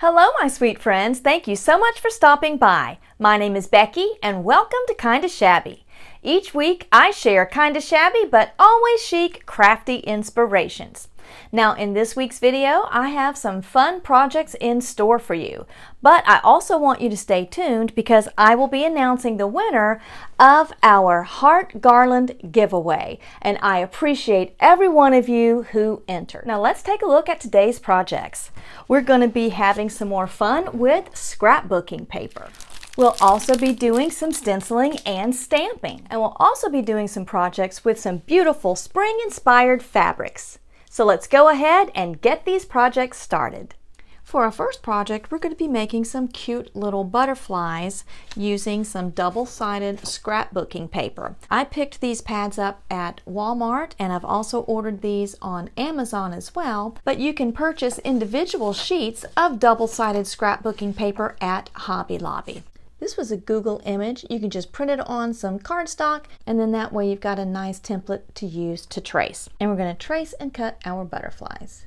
Hello, my sweet friends. Thank you so much for stopping by. My name is Becky, and welcome to Kinda Shabby. Each week, I share kinda shabby but always chic, crafty inspirations. Now, in this week's video, I have some fun projects in store for you. But I also want you to stay tuned because I will be announcing the winner of our Heart Garland giveaway. And I appreciate every one of you who entered. Now, let's take a look at today's projects. We're going to be having some more fun with scrapbooking paper. We'll also be doing some stenciling and stamping. And we'll also be doing some projects with some beautiful spring-inspired fabrics. So let's go ahead and get these projects started. For our first project, we're going to be making some cute little butterflies using some double-sided scrapbooking paper. I picked these pads up at Walmart, and I've also ordered these on Amazon as well, but you can purchase individual sheets of double-sided scrapbooking paper at Hobby Lobby. This was a Google image. You can just print it on some cardstock, and then that way you've got a nice template to use to trace. And we're going to trace and cut our butterflies.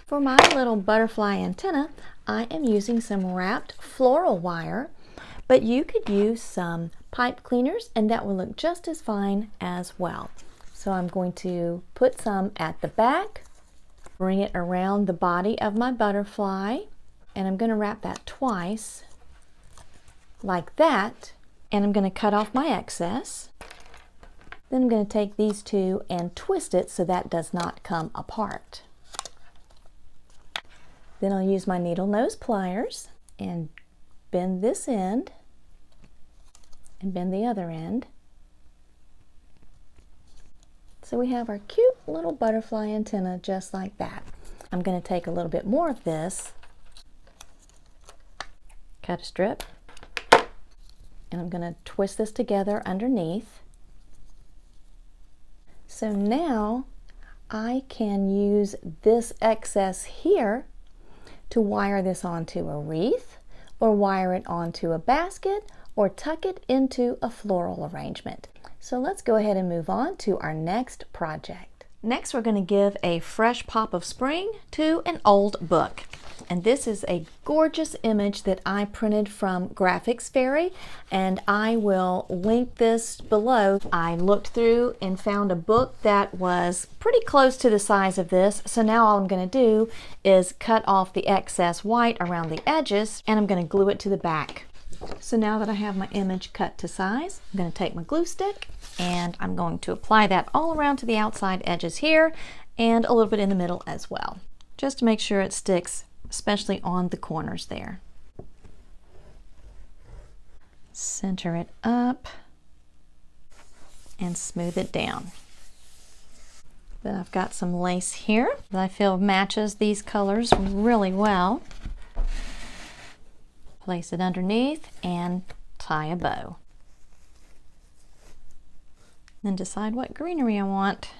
For my little butterfly antenna, I am using some wrapped floral wire, but you could use some pipe cleaners and that will look just as fine as well. So I'm going to put some at the back, bring it around the body of my butterfly, and I'm going to wrap that twice like that, and I'm going to cut off my excess. Then I'm going to take these two and twist it so that does not come apart. Then I'll use my needle nose pliers and bend this end and bend the other end. So we have our cute little butterfly antenna just like that. I'm going to take a little bit more of this, cut a strip, and I'm going to twist this together underneath. So now I can use this excess here to wire this onto a wreath, or wire it onto a basket, or tuck it into a floral arrangement. So let's go ahead and move on to our next project. Next, we're going to give a fresh pop of spring to an old book. And this is a gorgeous image that I printed from Graphics Fairy, and I will link this below. I looked through and found a book that was pretty close to the size of this, so now all I'm going to do is cut off the excess white around the edges, and I'm going to glue it to the back. So now that I have my image cut to size, I'm going to take my glue stick and I'm going to apply that all around to the outside edges here and a little bit in the middle as well, just to make sure it sticks, especially on the corners there. Center it up and smooth it down. Then I've got some lace here that I feel matches these colors really well. Place it underneath and tie a bow. Then decide what greenery I want.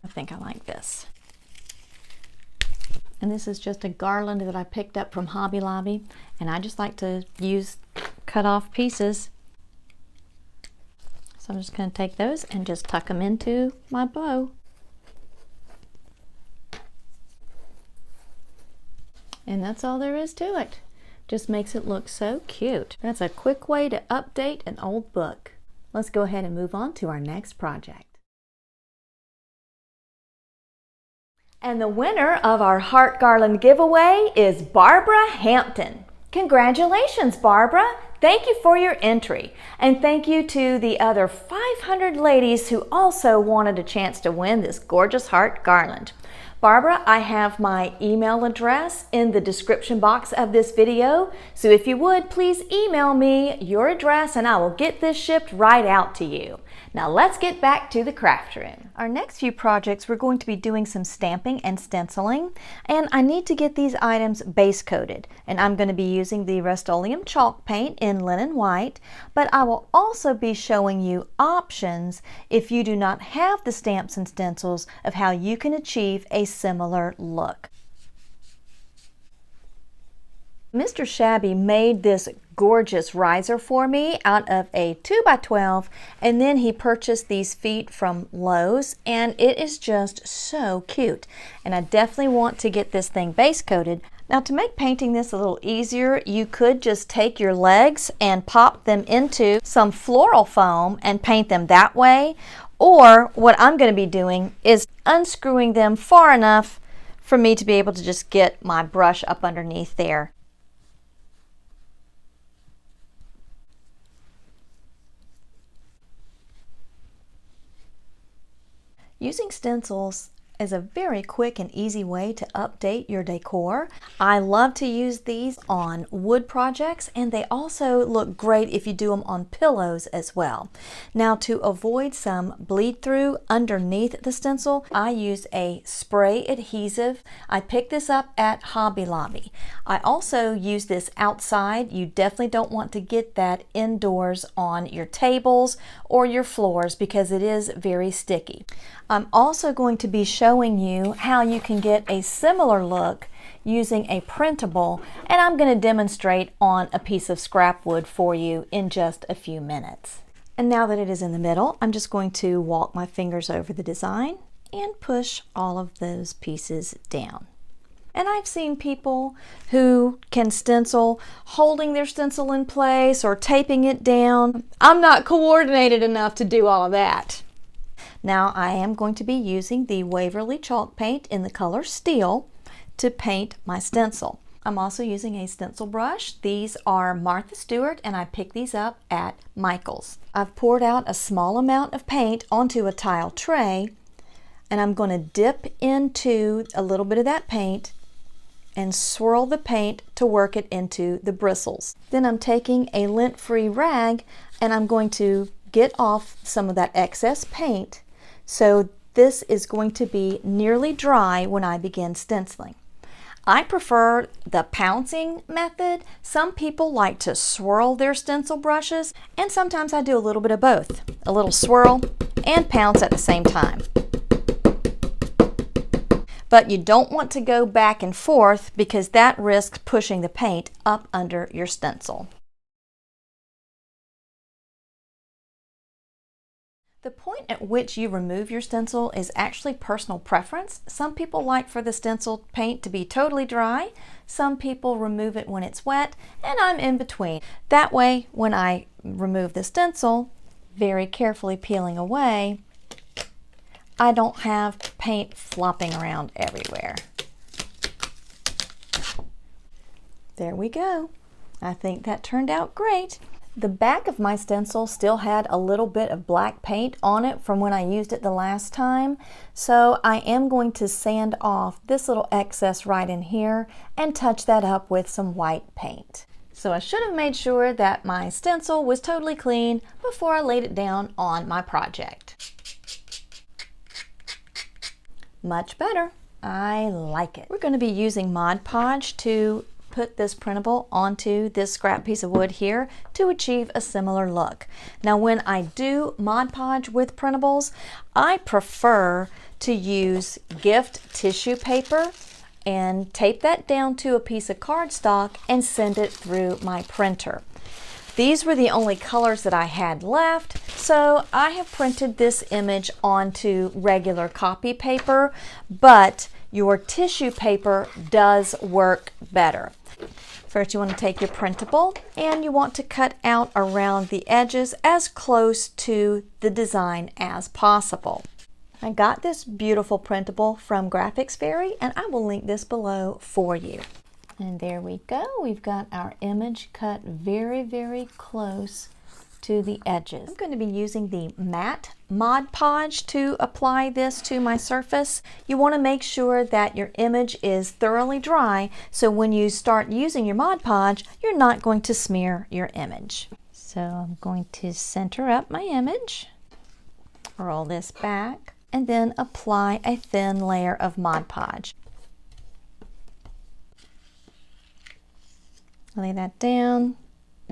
I think I like this. And this is just a garland that I picked up from Hobby Lobby, and I just like to use cut off pieces. So I'm just going to take those and just tuck them into my bow. And that's all there is to it. Just makes it look so cute. That's a quick way to update an old book. Let's go ahead and move on to our next project. And the winner of our Heart Garland giveaway is Barbara Hampton. Congratulations, Barbara! Thank you for your entry. And thank you to the other 500 ladies who also wanted a chance to win this gorgeous heart garland. Barbara, I have my email address in the description box of this video, so if you would, please email me your address and I will get this shipped right out to you. Now let's get back to the craft room. Our next few projects, we're going to be doing some stamping and stenciling, and I need to get these items base coated, and I'm going to be using the Rust-Oleum chalk paint in linen white, but I will also be showing you options if you do not have the stamps and stencils of how you can achieve a similar look. Mr. Shabby made this gorgeous riser for me out of a 2x12, and then he purchased these feet from Lowe's, and it is just so cute. And I definitely want to get this thing base coated. Now, to make painting this a little easier, you could just take your legs and pop them into some floral foam and paint them that way. Or what I'm going to be doing is unscrewing them far enough for me to be able to just get my brush up underneath there. Using stencils is a very quick and easy way to update your decor. I love to use these on wood projects, and they also look great if you do them on pillows as well. Now, to avoid some bleed through underneath the stencil, I use a spray adhesive. I picked this up at Hobby Lobby. I also use this outside. You definitely don't want to get that indoors on your tables or your floors because it is very sticky. I'm also going to be showing you how you can get a similar look using a printable, and I'm going to demonstrate on a piece of scrap wood for you in just a few minutes. And now that it is in the middle, I'm just going to walk my fingers over the design and push all of those pieces down. And I've seen people who can stencil holding their stencil in place or taping it down. I'm not coordinated enough to do all of that. Now I am going to be using the Waverly chalk paint in the color Steel to paint my stencil. I'm also using a stencil brush. These are Martha Stewart, and I picked these up at Michael's. I've poured out a small amount of paint onto a tile tray, and I'm going to dip into a little bit of that paint and swirl the paint to work it into the bristles. Then I'm taking a lint-free rag and I'm going to get off some of that excess paint. So this is going to be nearly dry when I begin stenciling. I prefer the pouncing method. Some people like to swirl their stencil brushes, and sometimes I do a little bit of both. A little swirl and pounce at the same time. But you don't want to go back and forth because that risks pushing the paint up under your stencil. The point at which you remove your stencil is actually personal preference. Some people like for the stencil paint to be totally dry. Some people remove it when it's wet, and I'm in between. That way, when I remove the stencil, very carefully peeling away, I don't have paint flopping around everywhere. There we go. I think that turned out great. The back of my stencil still had a little bit of black paint on it from when I used it the last time, so I am going to sand off this little excess right in here and touch that up with some white paint. So I should have made sure that my stencil was totally clean before I laid it down on my project. Much better. I like it. We're going to be using Mod Podge to put this printable onto this scrap piece of wood here to achieve a similar look. Now, when I do Mod Podge with printables, I prefer to use gift tissue paper and tape that down to a piece of cardstock and send it through my printer. These were the only colors that I had left, so I have printed this image onto regular copy paper, but your tissue paper does work better. First, you want to take your printable and you want to cut out around the edges as close to the design as possible. I got this beautiful printable from Graphics Fairy, and I will link this below for you. And there we go. We've got our image cut very, very close to the edges. I'm going to be using the matte Mod Podge to apply this to my surface. You want to make sure that your image is thoroughly dry, so when you start using your Mod Podge, you're not going to smear your image. So I'm going to center up my image, roll this back, and then apply a thin layer of Mod Podge. Lay that down,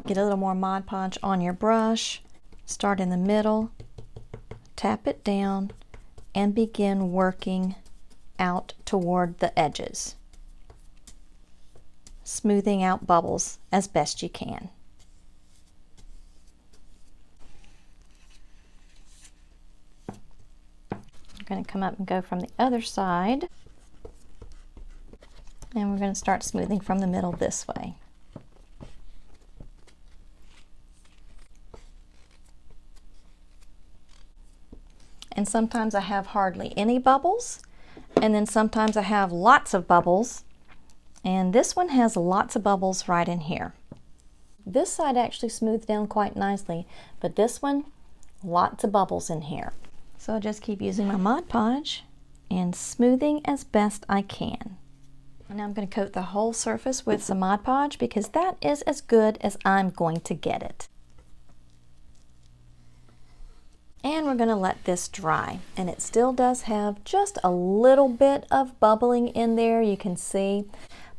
get a little more Mod Podge on your brush, start in the middle, tap it down, and begin working out toward the edges, smoothing out bubbles as best you can. going to come up and go from the other side. And we're going to start smoothing from the middle this way. And sometimes I have hardly any bubbles, and then sometimes I have lots of bubbles. And this one has lots of bubbles right in here. This side actually smoothed down quite nicely, but this one, lots of bubbles in here. So I'll just keep using my Mod Podge and smoothing as best I can. And now I'm going to coat the whole surface with some Mod Podge because that is as good as I'm going to get it. And we're going to let this dry. And it still does have just a little bit of bubbling in there, you can see.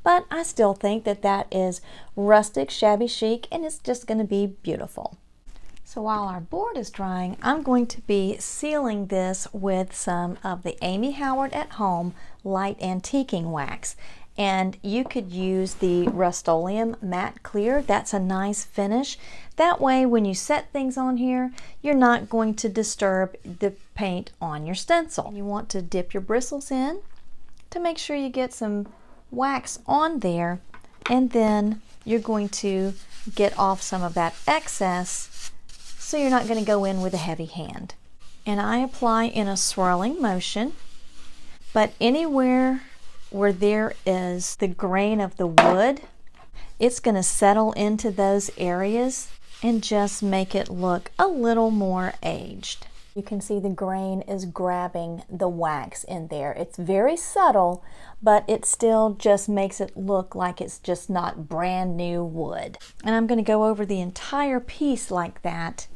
But I still think that that is rustic, shabby chic, and it's just going to be beautiful. So while our board is drying, I'm going to be sealing this with some of the Amy Howard at Home Light Antiquing Wax. And you could use the Rust-Oleum Matte Clear. That's a nice finish. That way, when you set things on here, you're not going to disturb the paint on your stencil. You want to dip your bristles in to make sure you get some wax on there, and then you're going to get off some of that excess so you're not going to go in with a heavy hand. And I apply in a swirling motion, but anywhere where there is the grain of the wood, it's going to settle into those areas and just make it look a little more aged. You can see the grain is grabbing the wax in there. It's very subtle, but it still just makes it look like it's just not brand new wood. And I'm going to go over the entire piece like that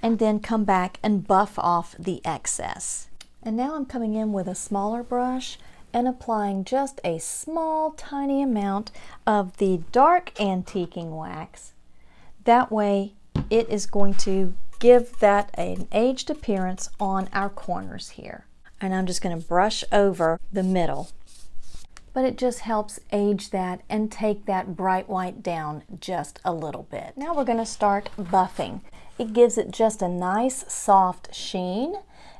and then come back and buff off the excess. And now I'm coming in with a smaller brush and applying just a small tiny amount of the dark antiquing wax. That way it is going to give that an aged appearance on our corners here. And I'm just going to brush over the middle. But it just helps age that and take that bright white down just a little bit. Now we're going to start buffing. It gives it just a nice soft sheen.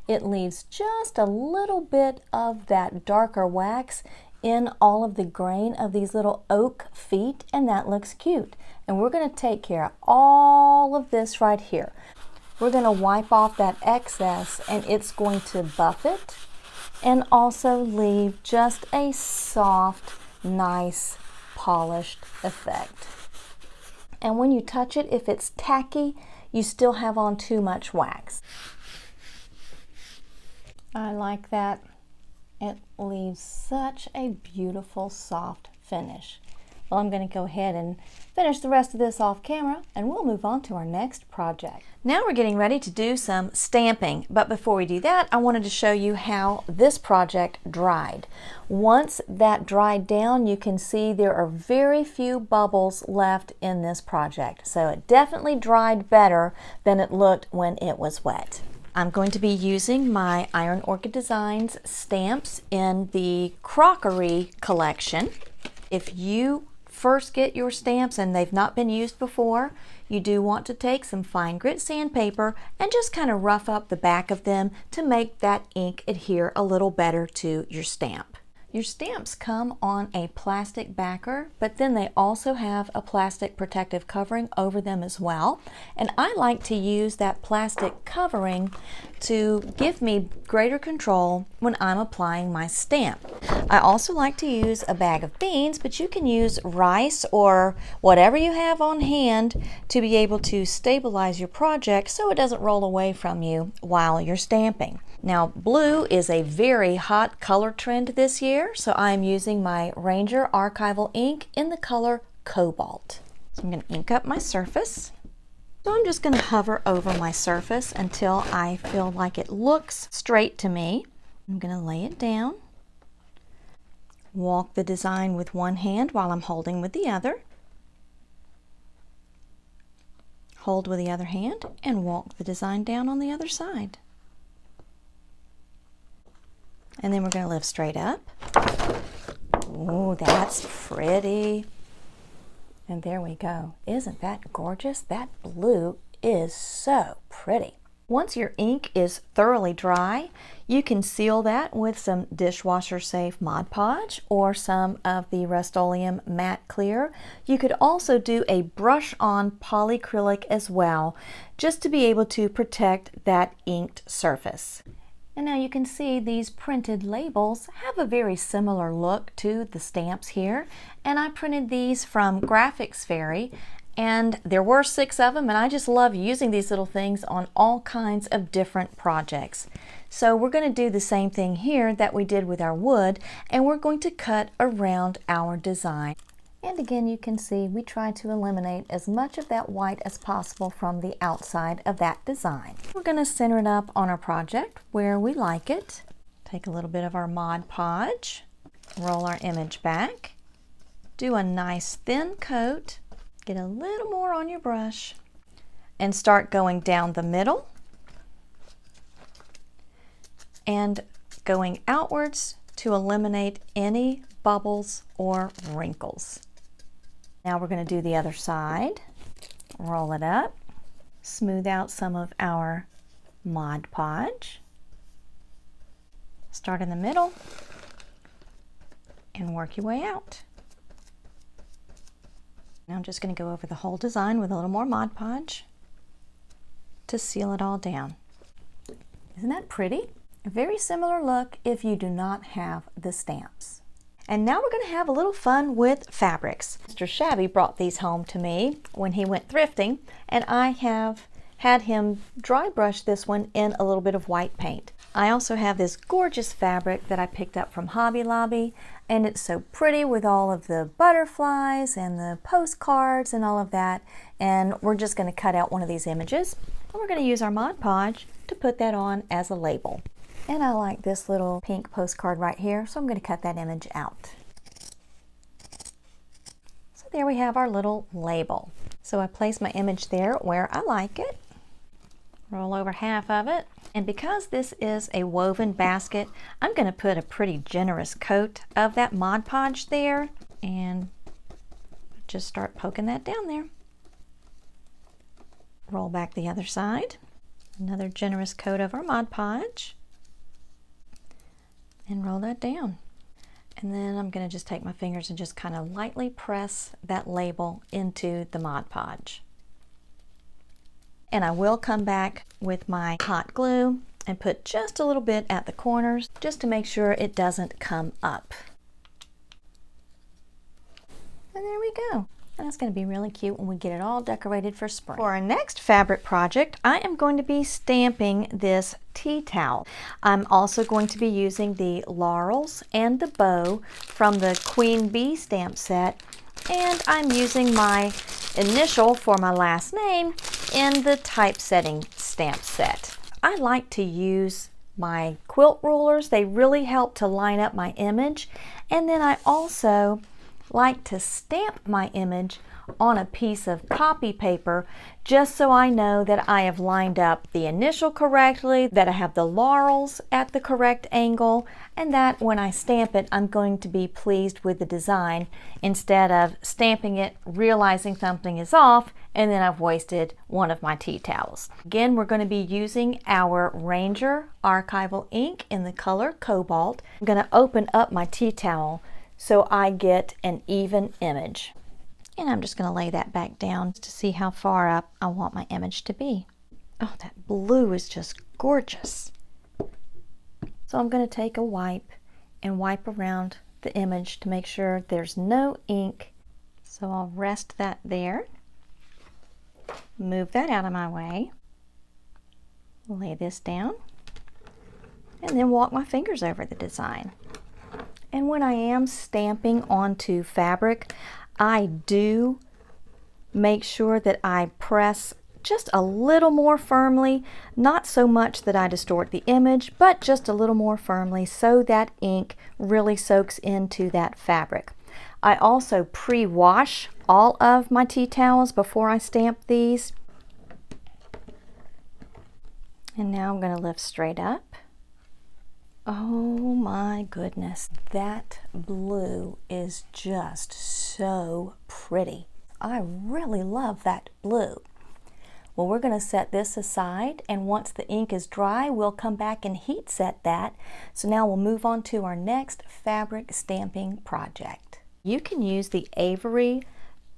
It leaves just a little bit of that darker wax in all of the grain of these little oak feet, and that looks cute. And we're going to take care of all of this right here. We're going to wipe off that excess, and it's going to buff it and also leave just a soft, nice, polished effect. And when you touch it, if it's tacky, you still have on too much wax. I like that. It leaves such a beautiful, soft finish. Well, I'm going to go ahead and finish the rest of this off camera, and we'll move on to our next project. Now we're getting ready to do some stamping, but before we do that, I wanted to show you how this project dried. Once that dried down, you can see there are very few bubbles left in this project. So it definitely dried better than it looked when it was wet. I'm going to be using my Iron Orchid Designs stamps in the crockery collection. If you first get your stamps and they've not been used before, you do want to take some fine grit sandpaper and just kind of rough up the back of them to make that ink adhere a little better to your stamp. Your stamps come on a plastic backer, but then they also have a plastic protective covering over them as well. And I like to use that plastic covering to give me greater control when I'm applying my stamp. I also like to use a bag of beans, but you can use rice or whatever you have on hand to be able to stabilize your project so it doesn't roll away from you while you're stamping. Now, blue is a very hot color trend this year, so I'm using my Ranger Archival ink in the color Cobalt. So I'm going to ink up my surface. So I'm just going to hover over my surface until I feel like it looks straight to me. I'm going to lay it down, walk the design with one hand while I'm holding with the other, hold with the other hand, and walk the design down on the other side. And then we're going to lift straight up. Oh, that's pretty. And there we go. Isn't that gorgeous? That blue is so pretty. Once your ink is thoroughly dry, you can seal that with some dishwasher safe Mod Podge or some of the Rust-Oleum Matte Clear. You could also do a brush on polyacrylic as well, just to be able to protect that inked surface. And now you can see these printed labels have a very similar look to the stamps here, and I printed these from Graphics Fairy. And there were 6 of them, and I just love using these little things on all kinds of different projects. So we're going to do the same thing here that we did with our wood, and we're going to cut around our design. And again, you can see we try to eliminate as much of that white as possible from the outside of that design. We're going to center it up on our project where we like it. Take a little bit of our Mod Podge, roll our image back, do a nice thin coat. Get a little more on your brush and start going down the middle and going outwards to eliminate any bubbles or wrinkles. Now we're going to do the other side. Roll it up, smooth out some of our Mod Podge. Start in the middle and work your way out. Now I'm just going to go over the whole design with a little more Mod Podge to seal it all down. Isn't that pretty? A very similar look if you do not have the stamps. And now we're going to have a little fun with fabrics. Mr. Shabby brought these home to me when he went thrifting, and I have had him dry brush this one in a little bit of white paint. I also have this gorgeous fabric that I picked up from Hobby Lobby, and it's so pretty with all of the butterflies and the postcards and all of that. And we're just going to cut out one of these images, and we're going to use our Mod Podge to put that on as a label. And I like this little pink postcard right here, so I'm going to cut that image out. So there we have our little label. So I place my image there where I like it. Roll over half of it. And because this is a woven basket, I'm going to put a pretty generous coat of that Mod Podge there and just start poking that down there. Roll back the other side. Another generous coat of our Mod Podge. And roll that down. And then I'm going to just take my fingers and just kind of lightly press that label into the Mod Podge. And I will come back with my hot glue and put just a little bit at the corners just to make sure it doesn't come up. And there we go. And that's going to be really cute when we get it all decorated for spring. For our next fabric project, I am going to be stamping this tea towel. I'm also going to be using the laurels and the bow from the Queen Bee stamp set, and I'm using my initial for my last name in the typesetting stamp set. I like to use my quilt rulers. They really help to line up my image, and then I also like to stamp my image on a piece of copy paper just so I know that I have lined up the initial correctly, that I have the laurels at the correct angle, and that when I stamp it, I'm going to be pleased with the design instead of stamping it, realizing something is off, and then I've wasted one of my tea towels. Again, we're going to be using our Ranger archival ink in the color Cobalt. I'm going to open up my tea towel so I get an even image. And I'm just going to lay that back down to see how far up I want my image to be. Oh, that blue is just gorgeous. So I'm going to take a wipe and wipe around the image to make sure there's no ink. So I'll rest that there. Move that out of my way. Lay this down. And then walk my fingers over the design. And when I am stamping onto fabric, I do make sure that I press just a little more firmly, not so much that I distort the image, but just a little more firmly so that ink really soaks into that fabric. I also pre-wash all of my tea towels before I stamp these. And now I'm going to lift straight up. Oh my goodness, that blue is just so pretty. I really love that blue. Well, we're going to set this aside, and once the ink is dry, we'll come back and heat set that. So now we'll move on to our next fabric stamping project. You can use the Avery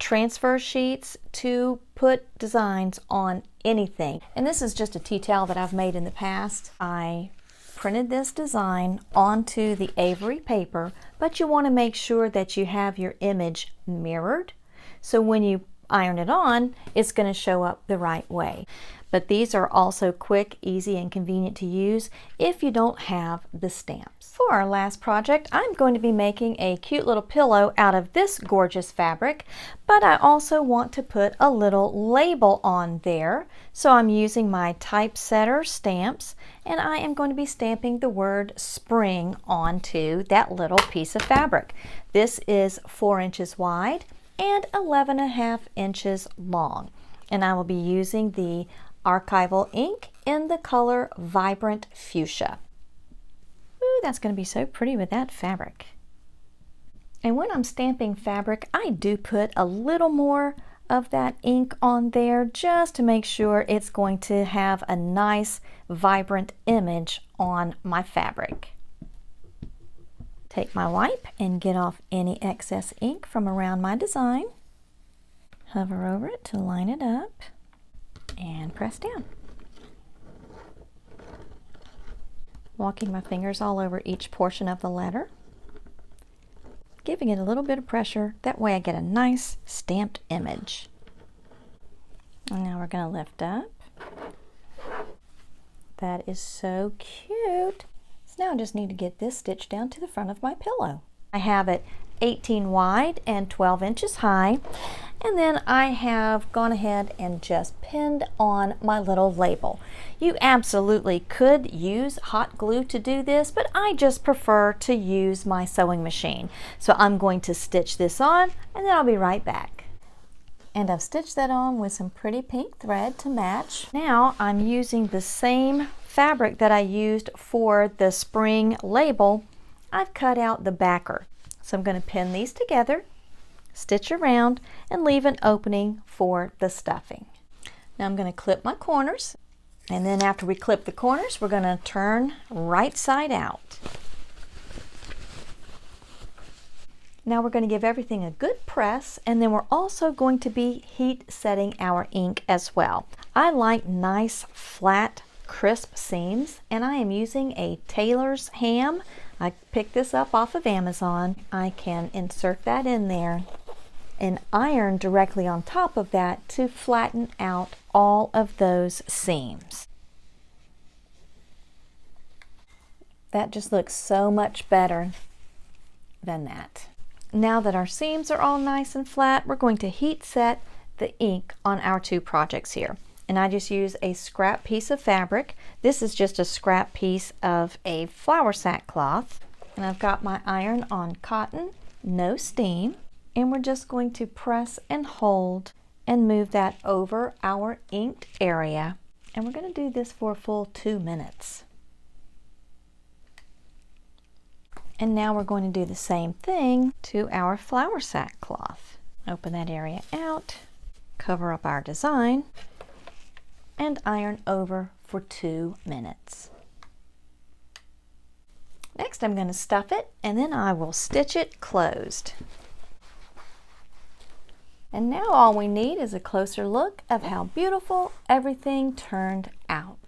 transfer sheets to put designs on anything. And this is just a tea towel that I've made in the past. I printed this design onto the Avery paper, but you want to make sure that you have your image mirrored. So when you iron it on, it's going to show up the right way. But these are also quick, easy, and convenient to use if you don't have the stamps. For our last project, I'm going to be making a cute little pillow out of this gorgeous fabric, but I also want to put a little label on there. So I'm using my typesetter stamps, and I am going to be stamping the word spring onto that little piece of fabric. This is 4 inches wide and 11.5 inches long, and I will be using the archival ink in the color Vibrant Fuchsia. Ooh, that's going to be so pretty with that fabric. And when I'm stamping fabric, I do put a little more of that ink on there just to make sure it's going to have a nice vibrant image on my fabric. Take my wipe and get off any excess ink from around my design. Hover over it to line it up and press down. Walking my fingers all over each portion of the letter, giving it a little bit of pressure. That way I get a nice stamped image. And now we're going to lift up. That is so cute. So now I just need to get this stitched down to the front of my pillow. I have it 18 wide and 12 inches high, and then I have gone ahead and just pinned on my little label. You absolutely could use hot glue to do this, but I just prefer to use my sewing machine. So I'm going to stitch this on, and then I'll be right back. And I've stitched that on with some pretty pink thread to match. Now I'm using the same fabric that I used for the spring label. I've cut out the backer. So I'm going to pin these together, stitch around, and leave an opening for the stuffing. Now I'm going to clip my corners, and then after we clip the corners, we're going to turn right side out. Now we're going to give everything a good press, and then we're also going to be heat setting our ink as well. I like nice, flat, crisp seams, and I am using a tailor's ham. I picked this up off of Amazon. I can insert that in there and iron directly on top of that to flatten out all of those seams. That just looks so much better than that. Now that our seams are all nice and flat, we're going to heat set the ink on our two projects here. And I just use a scrap piece of fabric. This is just a scrap piece of a flour sack cloth. And I've got my iron on cotton, no steam. And we're just going to press and hold and move that over our inked area. And we're going to do this for a full 2 minutes. And now we're going to do the same thing to our flour sack cloth. Open that area out, cover up our design, and iron over for 2 minutes. Next I'm going to stuff it, and then I will stitch it closed. And now all we need is a closer look of how beautiful everything turned out.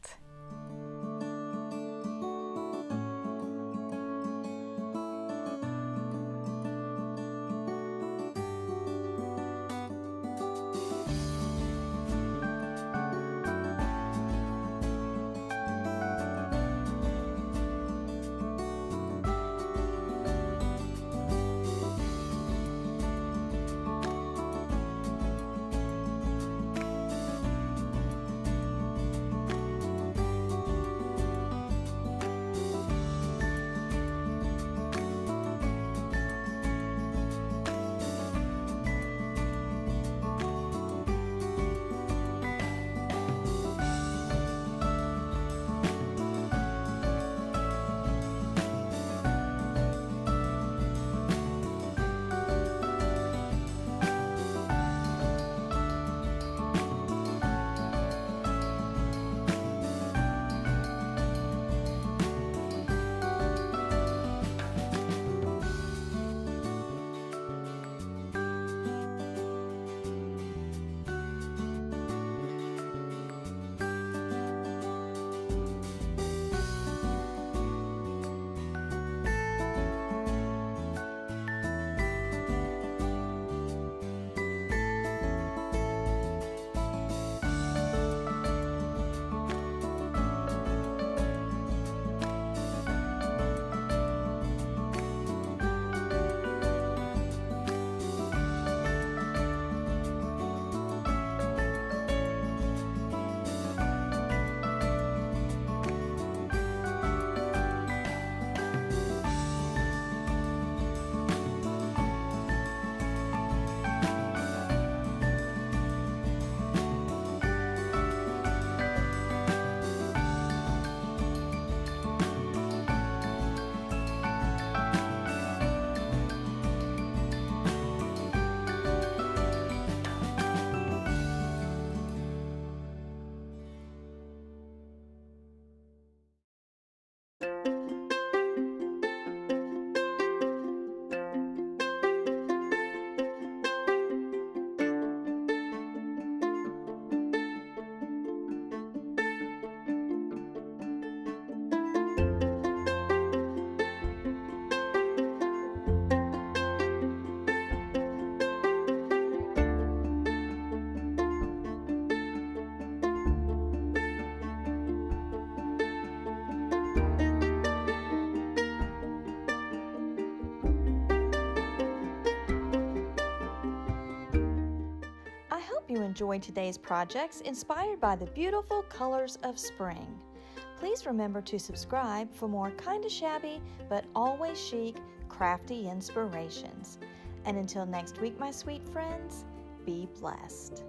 enjoyed today's projects inspired by the beautiful colors of spring. Please remember to subscribe for more kinda shabby but always chic, crafty inspirations. And until next week, my sweet friends, be blessed.